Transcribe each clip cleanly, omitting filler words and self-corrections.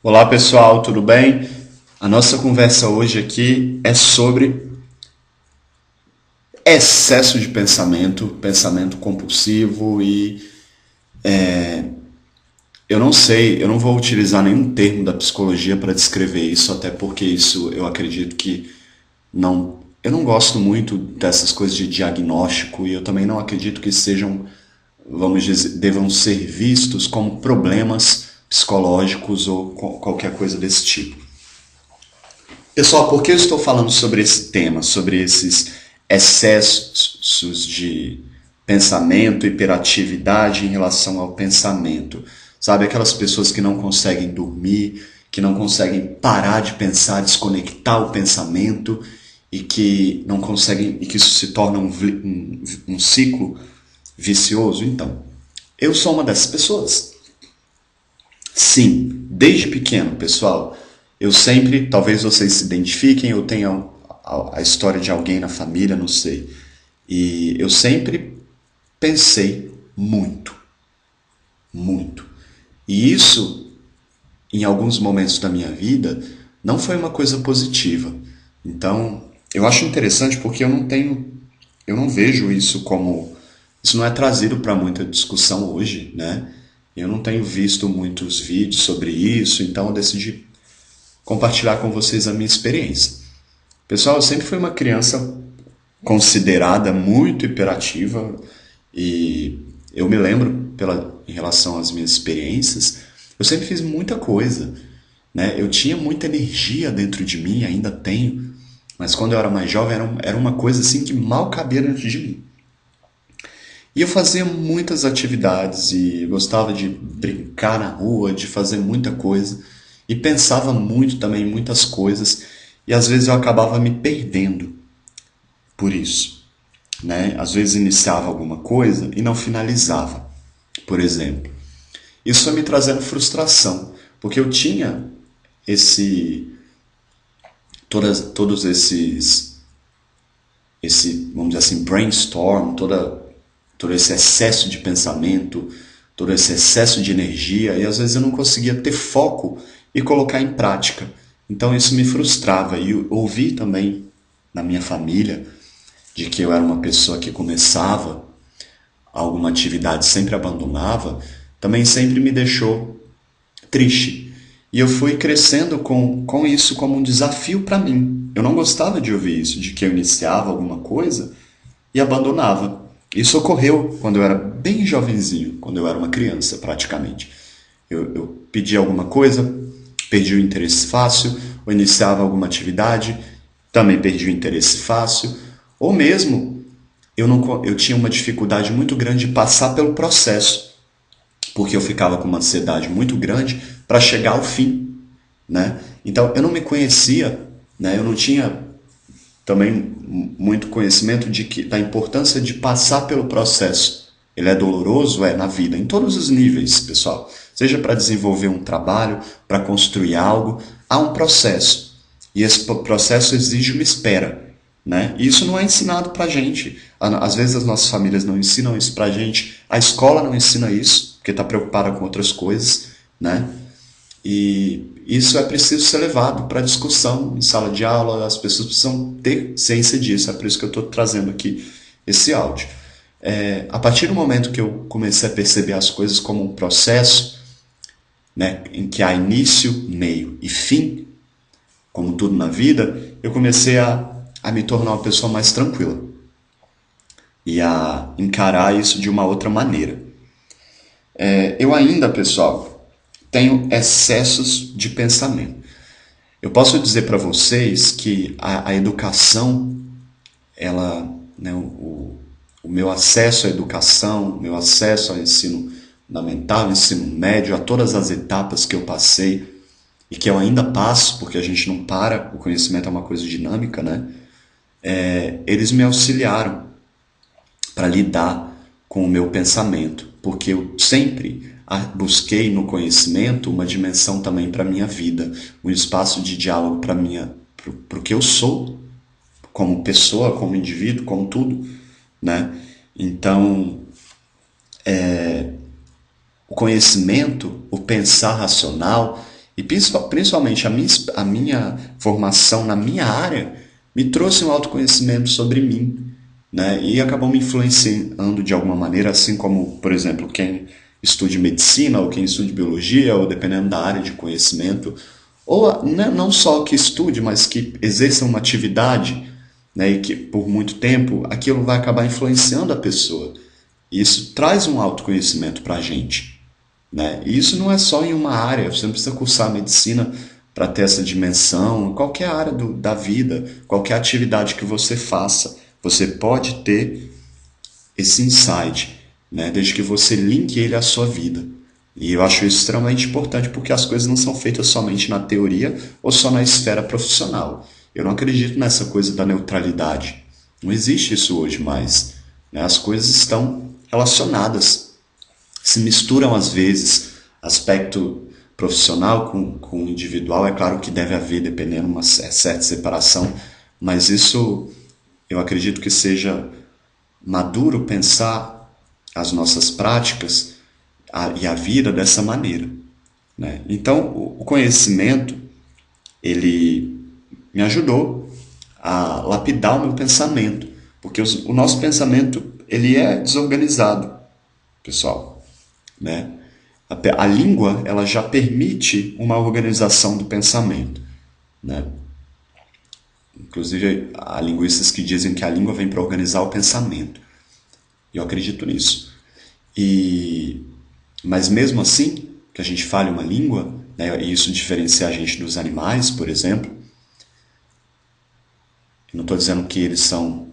Olá pessoal, tudo bem? A nossa conversa hoje aqui é sobre excesso de pensamento, pensamento compulsivo e eu não sei, eu não vou utilizar nenhum termo da psicologia para descrever isso, até porque isso eu acredito que não, eu não gosto muito dessas coisas de diagnóstico e eu também não acredito que sejam, vamos dizer, devam ser vistos como problemas psicológicos ou qualquer coisa desse tipo. Pessoal, por que eu estou falando sobre esse tema, sobre esses excessos de pensamento, hiperatividade em relação ao pensamento? Sabe, aquelas pessoas que não conseguem dormir, que não conseguem parar de pensar, desconectar o pensamento e que não conseguem e que isso se torna um ciclo vicioso. Então, eu sou uma dessas pessoas. Sim, desde pequeno, pessoal, eu sempre, talvez vocês se identifiquem, eu tenha a história de alguém na família, não sei. E eu sempre pensei muito, muito. E isso, em alguns momentos da minha vida, não foi uma coisa positiva. Então, eu acho interessante porque eu não vejo isso como, isso não é trazido para muita discussão hoje, né? Eu não tenho visto muitos vídeos sobre isso, então eu decidi compartilhar com vocês a minha experiência. Pessoal, eu sempre fui uma criança considerada muito hiperativa e eu me lembro, em relação às minhas experiências, eu sempre fiz muita coisa, né? Eu tinha muita energia dentro de mim, ainda tenho, mas quando eu era mais jovem era uma coisa assim que mal cabia dentro de mim. E eu fazia muitas atividades e gostava de brincar na rua, de fazer muita coisa e pensava muito também em muitas coisas e às vezes eu acabava me perdendo por isso, né? Às vezes iniciava alguma coisa e não finalizava, por exemplo. Isso foi me trazendo frustração, porque eu tinha esse todos esse, vamos dizer assim, brainstorm, todo esse excesso de pensamento, todo esse excesso de energia, e às vezes eu não conseguia ter foco e colocar em prática. Então isso me frustrava. E eu ouvi também na minha família de que eu era uma pessoa que começava alguma atividade, sempre abandonava, também sempre me deixou triste. E eu fui crescendo com isso como um desafio para mim. Eu não gostava de ouvir isso, de que eu iniciava alguma coisa e abandonava. Isso ocorreu quando eu era bem jovenzinho, quando eu era uma criança praticamente. Eu pedia alguma coisa, perdi o interesse fácil, ou iniciava alguma atividade, também perdi o interesse fácil, ou mesmo eu tinha uma dificuldade muito grande de passar pelo processo, porque eu ficava com uma ansiedade muito grande para chegar ao fim, né? Então eu não me conhecia, né? Eu não tinha também muito conhecimento da importância de passar pelo processo. Ele é doloroso, na vida, em todos os níveis, pessoal. Seja para desenvolver um trabalho, para construir algo, há um processo. E esse processo exige uma espera, né? E isso não é ensinado para a gente. Às vezes as nossas famílias não ensinam isso para a gente, a escola não ensina isso, porque está preocupada com outras coisas, né? E isso é preciso ser levado para discussão em sala de aula, as pessoas precisam ter ciência disso, é por isso que eu estou trazendo aqui esse áudio. A partir do momento que eu comecei a perceber as coisas como um processo, né, em que há início, meio e fim, como tudo na vida, eu comecei a me tornar uma pessoa mais tranquila e a encarar isso de uma outra maneira. Eu ainda, pessoal, tenho excessos de pensamento. Eu posso dizer para vocês que a educação, ela, né, o meu acesso à educação, o meu acesso ao ensino fundamental, ensino médio, a todas as etapas que eu passei e que eu ainda passo, porque a gente não para, o conhecimento é uma coisa dinâmica, né? Eles me auxiliaram para lidar com o meu pensamento, porque eu sempre busquei no conhecimento uma dimensão também para a minha vida, um espaço de diálogo para o que eu sou, como pessoa, como indivíduo, como tudo, né? Então, o conhecimento, o pensar racional, E principalmente a minha formação na minha área me trouxe um autoconhecimento sobre mim, né? E acabou me influenciando de alguma maneira, assim como, por exemplo, quem estude medicina ou quem estude biologia, ou dependendo da área de conhecimento, ou né, não só que estude, mas que exerça uma atividade, né, e que por muito tempo aquilo vai acabar influenciando a pessoa. E isso traz um autoconhecimento para a gente, né? E isso não é só em uma área, você não precisa cursar medicina para ter essa dimensão, qualquer área da vida, qualquer atividade que você faça, você pode ter esse insight, né? Desde que você linke ele à sua vida. E eu acho isso extremamente importante porque as coisas não são feitas somente na teoria ou só na esfera profissional. Eu não acredito nessa coisa da neutralidade. Não existe isso hoje mais, né? As coisas estão relacionadas, se misturam às vezes. Aspecto profissional com individual, é claro que deve haver, dependendo, uma certa separação, mas isso eu acredito que seja maduro pensar as nossas práticas e a vida dessa maneira, né? Então, o conhecimento, ele me ajudou a lapidar o meu pensamento, porque o nosso pensamento, ele é desorganizado, pessoal, né? A língua, ela já permite uma organização do pensamento, né? Inclusive, há linguistas que dizem que a língua vem para organizar o pensamento. E eu acredito nisso. Mas mesmo assim, que a gente fale uma língua, né, e isso diferencia a gente dos animais, por exemplo, eu não estou dizendo que eles são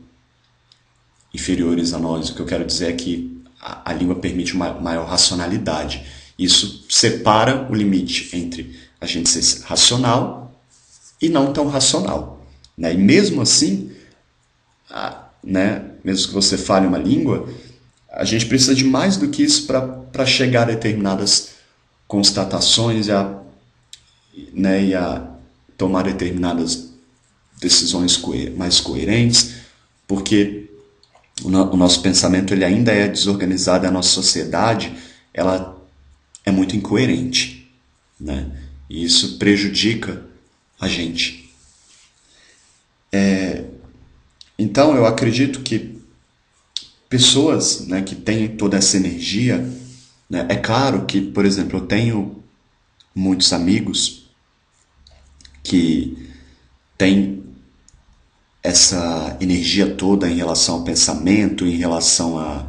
inferiores a nós, o que eu quero dizer é que a língua permite uma maior racionalidade. Isso separa o limite entre a gente ser racional e não tão racional, né? E mesmo assim, né, mesmo que você fale uma língua, a gente precisa de mais do que isso para chegar a determinadas constatações né, e a tomar determinadas decisões mais coerentes, porque o nosso pensamento ele ainda é desorganizado, a nossa sociedade ela é muito incoerente, né? E isso prejudica a gente. Então eu acredito que pessoas, né, que têm toda essa energia, né, é claro que, por exemplo, eu tenho muitos amigos que têm essa energia toda em relação ao pensamento, em relação a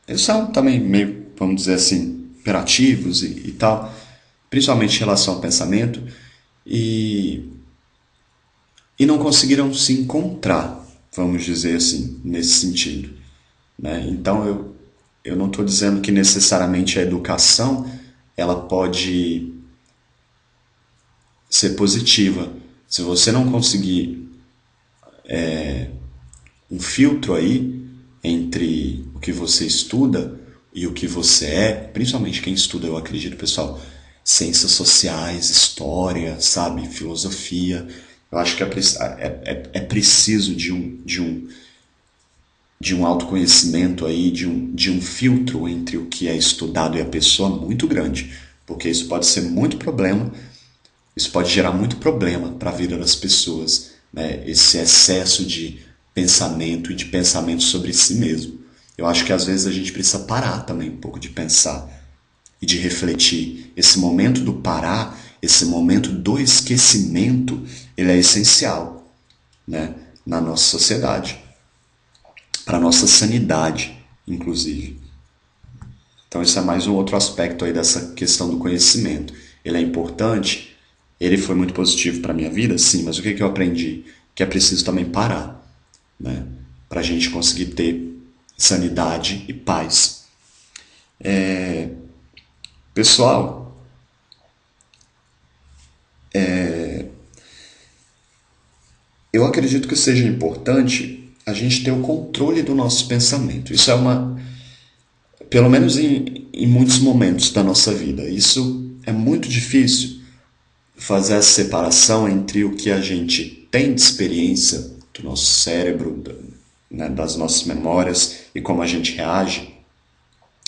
eles são também meio, vamos dizer assim, imperativos e tal, principalmente em relação ao pensamento, e, e não conseguiram se encontrar, vamos dizer assim, nesse sentido, né? Então eu não estou dizendo que necessariamente a educação ela pode ser positiva. Se você não conseguir um filtro aí entre o que você estuda e o que você é, principalmente quem estuda, eu acredito, pessoal, ciências sociais, história, sabe, filosofia, eu acho que é preciso de um autoconhecimento aí, de um filtro entre o que é estudado e a pessoa muito grande, porque isso pode ser muito problema, isso pode gerar muito problema para a vida das pessoas, né? Esse excesso de pensamento e de pensamento sobre si mesmo. Eu acho que às vezes a gente precisa parar também um pouco de pensar e de refletir. Esse momento do parar, esse momento do esquecimento, ele é essencial, né, na nossa sociedade, para a nossa sanidade, inclusive. Então isso é mais um outro aspecto aí dessa questão do conhecimento. Ele é importante, ele foi muito positivo para a minha vida, sim, mas o que eu aprendi? Que é preciso também parar, né, para a gente conseguir ter sanidade e paz. Pessoal, eu acredito que seja importante a gente ter o controle do nosso pensamento. Isso é pelo menos em muitos momentos da nossa vida, isso é muito difícil, fazer essa separação entre o que a gente tem de experiência do nosso cérebro, né, das nossas memórias e como a gente reage,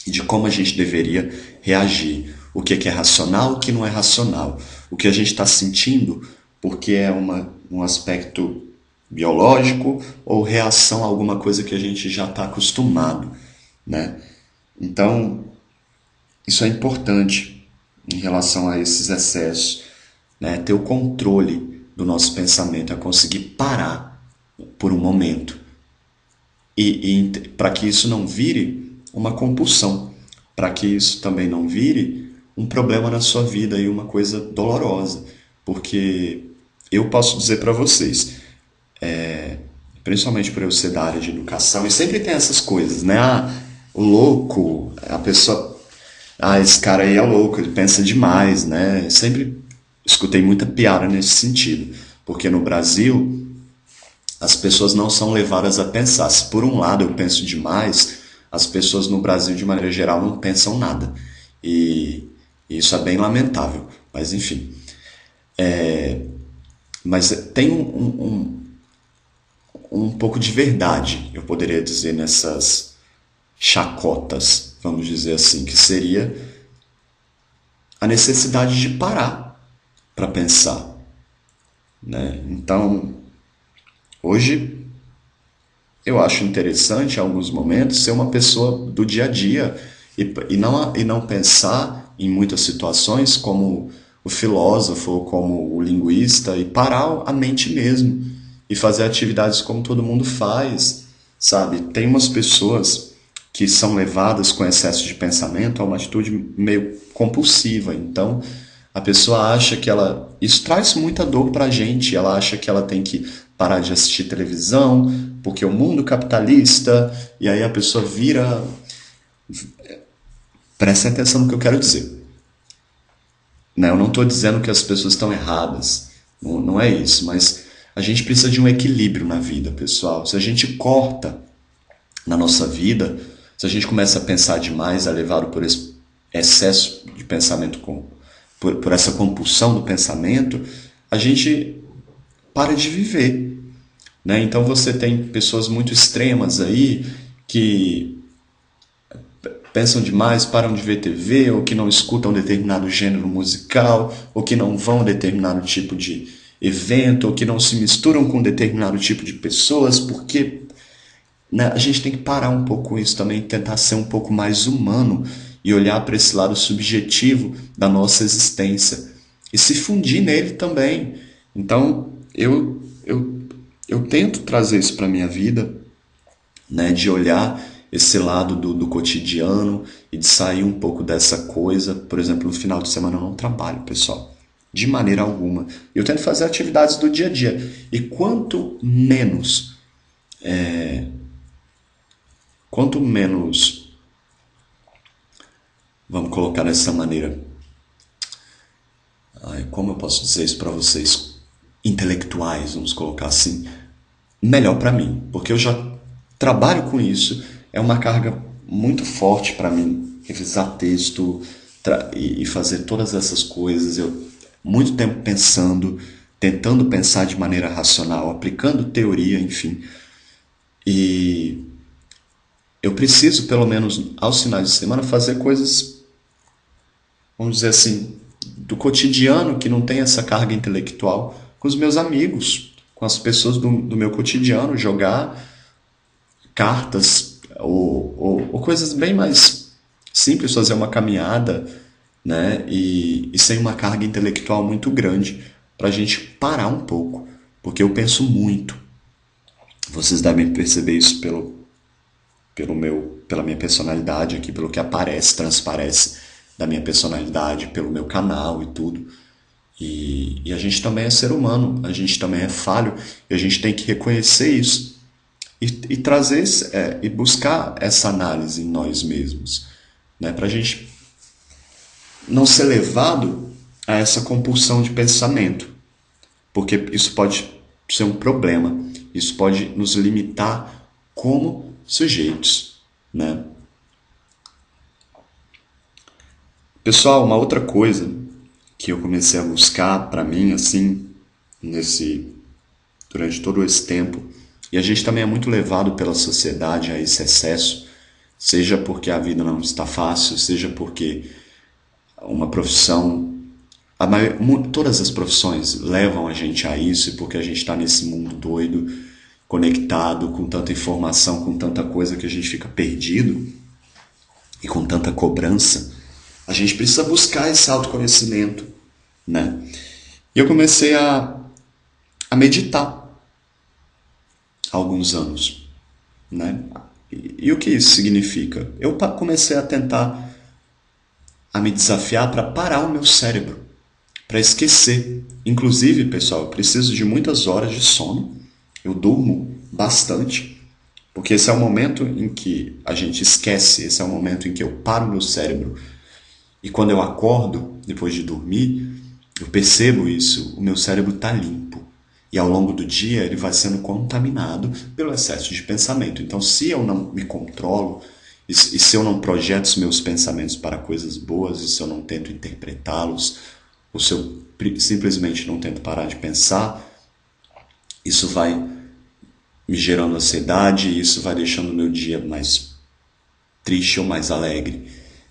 e de como a gente deveria reagir. O que é racional, o que não é racional. O que a gente está sentindo porque é um aspecto biológico ou reação a alguma coisa que a gente já está acostumado, né? Então, isso é importante em relação a esses excessos, né? Ter o controle do nosso pensamento, é conseguir parar por um momento e para que isso não vire uma compulsão, para que isso também não vire um problema na sua vida e uma coisa dolorosa, porque eu posso dizer para vocês, principalmente por eu ser da área de educação, e sempre tem essas coisas, né? Ah, o louco, a pessoa, ah, esse cara aí é louco, ele pensa demais, né? Sempre escutei muita piada nesse sentido, porque no Brasil as pessoas não são levadas a pensar. Se por um lado eu penso demais, as pessoas no Brasil, de maneira geral, não pensam nada. E isso é bem lamentável. Mas enfim. Mas tem um pouco de verdade, eu poderia dizer, nessas chacotas, vamos dizer assim, que seria a necessidade de parar para pensar, né? Então, hoje eu acho interessante, em alguns momentos, ser uma pessoa do dia a dia e não pensar em muitas situações como o filósofo, como o linguista, e parar a mente mesmo e fazer atividades como todo mundo faz, sabe? Tem umas pessoas que são levadas com excesso de pensamento a uma atitude meio compulsiva. Então, a pessoa acha que ela... Isso traz muita dor pra gente. Ela acha que ela tem que parar de assistir televisão, porque o mundo capitalista... E aí a pessoa vira... Prestem atenção no que eu quero dizer. Né? Eu não estou dizendo que as pessoas estão erradas. Não é isso. Mas a gente precisa de um equilíbrio na vida, pessoal. Se a gente corta na nossa vida, se a gente começa a pensar demais, é levado por esse excesso de pensamento, por essa compulsão do pensamento, a gente para de viver, né? Então você tem pessoas muito extremas aí que pensam demais, param de ver TV, ou que não escutam determinado gênero musical, ou que não vão a determinado tipo de evento, ou que não se misturam com determinado tipo de pessoas, porque, né, a gente tem que parar um pouco com isso também, tentar ser um pouco mais humano e olhar para esse lado subjetivo da nossa existência e se fundir nele também. Então, eu tento trazer isso para a minha vida, né, de olhar esse lado do cotidiano e de sair um pouco dessa coisa. Por exemplo, no final de semana eu não trabalho, pessoal, de maneira alguma. Eu tento fazer atividades do dia a dia. E quanto menos, vamos colocar dessa maneira, como eu posso dizer isso para vocês, intelectuais, vamos colocar assim, melhor para mim, porque eu já trabalho com isso, é uma carga muito forte para mim, revisar texto e fazer todas essas coisas, eu muito tempo pensando, tentando pensar de maneira racional, aplicando teoria, enfim, e eu preciso, pelo menos aos finais de semana, fazer coisas, vamos dizer assim, do cotidiano, que não tem essa carga intelectual, com os meus amigos, com as pessoas do meu cotidiano, jogar cartas ou coisas bem mais simples, fazer uma caminhada, né? E sem uma carga intelectual muito grande, para a gente parar um pouco, porque eu penso muito. Vocês devem perceber isso pela minha personalidade aqui, pelo que aparece, transparece da minha personalidade, pelo meu canal e tudo. E a gente também é ser humano, a gente também é falho, e a gente tem que reconhecer isso e trazer e buscar essa análise em nós mesmos, né? Para a gente não ser levado a essa compulsão de pensamento, porque isso pode ser um problema, isso pode nos limitar como sujeitos, né? Pessoal, uma outra coisa que eu comecei a buscar para mim, assim, durante todo esse tempo, e a gente também é muito levado pela sociedade a esse excesso, seja porque a vida não está fácil, seja porque uma profissão, todas as profissões levam a gente a isso, e porque a gente está nesse mundo doido, conectado, com tanta informação, com tanta coisa que a gente fica perdido e com tanta cobrança, a gente precisa buscar esse autoconhecimento, né? E eu comecei a meditar há alguns anos, né? E o que isso significa? Eu comecei a tentar a me desafiar para parar o meu cérebro, para esquecer. Inclusive, pessoal, eu preciso de muitas horas de sono. Eu durmo bastante, porque esse é o momento em que a gente esquece, esse é o momento em que eu paro meu cérebro. E quando eu acordo, depois de dormir, eu percebo isso, o meu cérebro está limpo. E ao longo do dia ele vai sendo contaminado pelo excesso de pensamento. Então, se eu não me controlo, e se eu não projeto os meus pensamentos para coisas boas, e se eu não tento interpretá-los, ou se eu simplesmente não tento parar de pensar, isso vai me gerando ansiedade, e isso vai deixando o meu dia mais triste ou mais alegre.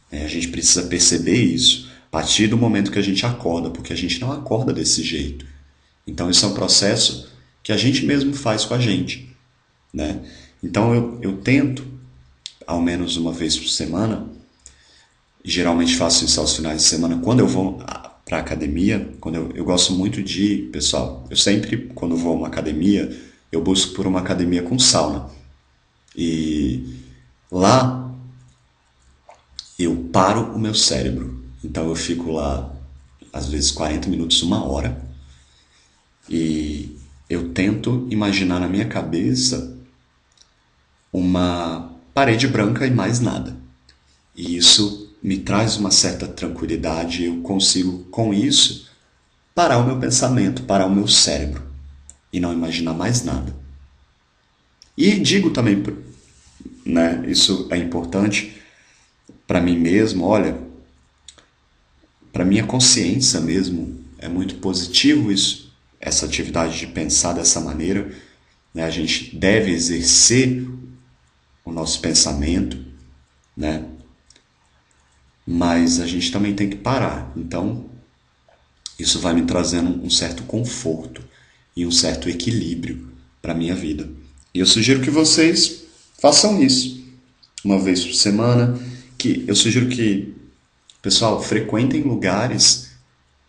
A gente precisa perceber isso a partir do momento que a gente acorda, porque a gente não acorda desse jeito. Então, isso é um processo que a gente mesmo faz com a gente, né? Então, eu tento, ao menos uma vez por semana, geralmente faço isso aos finais de semana, quando eu vou para a academia, eu gosto muito de ir, pessoal, eu sempre, quando vou a uma academia, eu busco por uma academia com sauna. E lá eu paro o meu cérebro. Então eu fico lá, às vezes 40 minutos, uma hora, e eu tento imaginar na minha cabeça uma parede branca e mais nada. E isso me traz uma certa tranquilidade, eu consigo, com isso, parar o meu pensamento, parar o meu cérebro e não imaginar mais nada. E digo também, né, isso é importante para mim mesmo, olha, para minha consciência mesmo, é muito positivo isso, essa atividade de pensar dessa maneira, né? A gente deve exercer o nosso pensamento, né? Mas a gente também tem que parar. Então, isso vai me trazendo um certo conforto e um certo equilíbrio para a minha vida. E eu sugiro que vocês façam isso uma vez por semana. Eu sugiro que, pessoal, frequentem lugares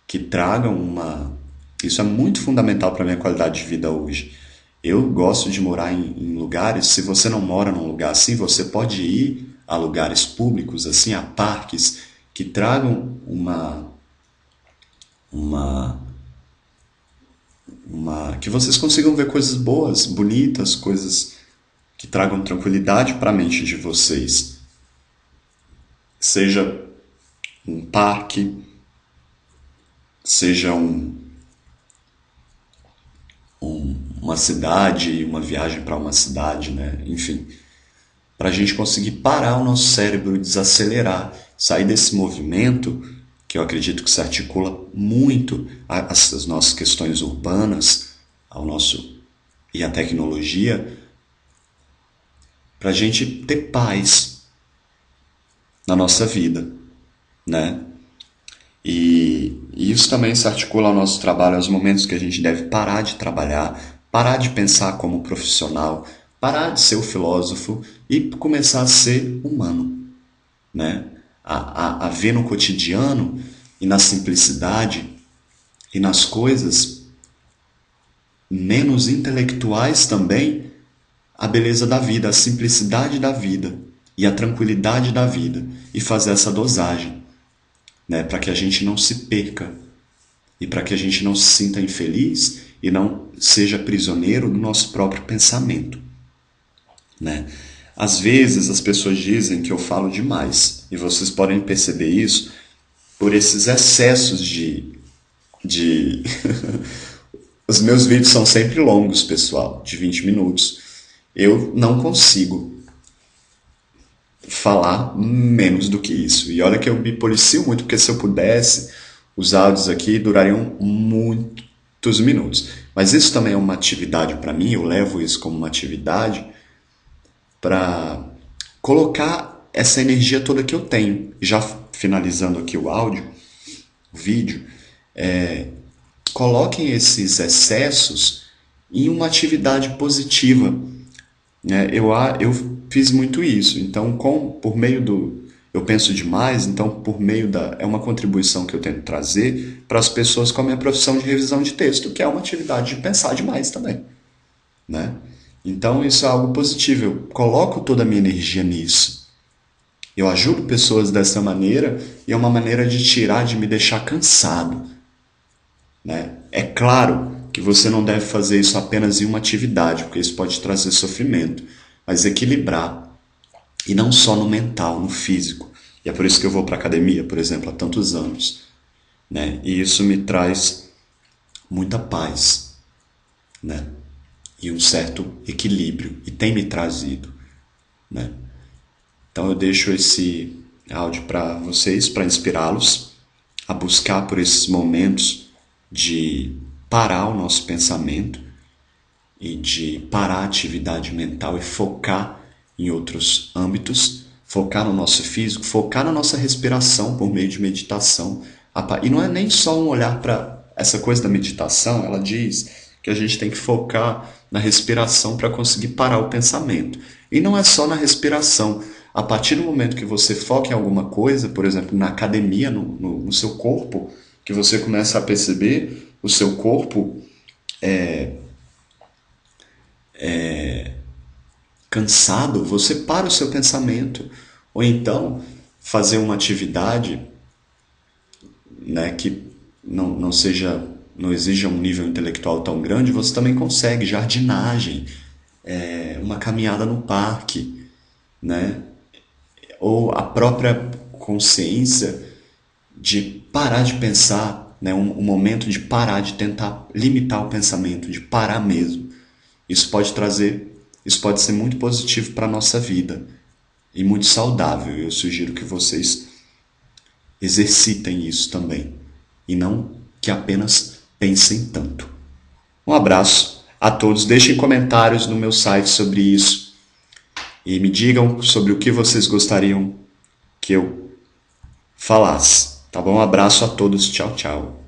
que tragam uma... Isso é muito fundamental para a minha qualidade de vida hoje. Eu gosto de morar em lugares, se você não mora num lugar assim, você pode ir a lugares públicos, assim, a parques, que tragam que vocês consigam ver coisas boas, bonitas, coisas que tragam tranquilidade para a mente de vocês. Seja um parque, seja uma cidade, uma viagem para uma cidade, né? Enfim, para a gente conseguir parar o nosso cérebro, desacelerar, sair desse movimento que eu acredito que se articula muito às nossas questões urbanas, e à tecnologia, para a gente ter paz na nossa vida, né? E isso também se articula ao nosso trabalho, aos momentos que a gente deve parar de trabalhar, parar de pensar como profissional, parar de ser o filósofo e começar a ser humano, né? A ver no cotidiano e na simplicidade e nas coisas menos intelectuais também a beleza da vida, a simplicidade da vida e a tranquilidade da vida, e fazer essa dosagem, né, para que a gente não se perca e para que a gente não se sinta infeliz e não seja prisioneiro do nosso próprio pensamento, né? Às vezes as pessoas dizem que eu falo demais, e vocês podem perceber isso por esses excessos de... Os meus vídeos são sempre longos, pessoal, de 20 minutos. Eu não consigo falar menos do que isso. E olha que eu me policio muito, porque se eu pudesse, os áudios aqui durariam muitos minutos. Mas isso também é uma atividade para mim, eu levo isso como uma atividade para colocar essa energia toda que eu tenho. Já finalizando aqui o áudio, o vídeo, coloquem esses excessos em uma atividade positiva, né? Eu fiz muito isso. Então, por meio do. Eu penso demais, então, por meio da. É uma contribuição que eu tento trazer para as pessoas com a minha profissão de revisão de texto, que é uma atividade de pensar demais também, né? Então, isso é algo positivo. Eu coloco toda a minha energia nisso. Eu ajudo pessoas dessa maneira e é uma maneira de tirar, de me deixar cansado, né? É claro que você não deve fazer isso apenas em uma atividade, porque isso pode trazer sofrimento, mas equilibrar, e não só no mental, no físico. E é por isso que eu vou para a academia, por exemplo, há tantos anos, né? E isso me traz muita paz, né? E um certo equilíbrio, e tem me trazido, né? Então eu deixo esse áudio para vocês, para inspirá-los a buscar por esses momentos de parar o nosso pensamento e de parar a atividade mental e focar em outros âmbitos, focar no nosso físico, focar na nossa respiração por meio de meditação. E não é nem só um olhar para essa coisa da meditação, ela diz que a gente tem que focar na respiração para conseguir parar o pensamento. E não é só na respiração. A partir do momento que você foca em alguma coisa, por exemplo, na academia, no seu corpo, que você começa a perceber o seu corpo cansado, você para o seu pensamento. Ou então, fazer uma atividade, né, que não exija um nível intelectual tão grande, você também consegue. Jardinagem, uma caminhada no parque, né? Ou a própria consciência de parar de pensar, né? Um momento de parar, de tentar limitar o pensamento, de parar mesmo. Isso pode ser muito positivo para a nossa vida e muito saudável. Eu sugiro que vocês exercitem isso também e não que apenas pensem tanto. Um abraço a todos, deixem comentários no meu site sobre isso e me digam sobre o que vocês gostariam que eu falasse. Tá bom? Um abraço a todos, tchau, tchau.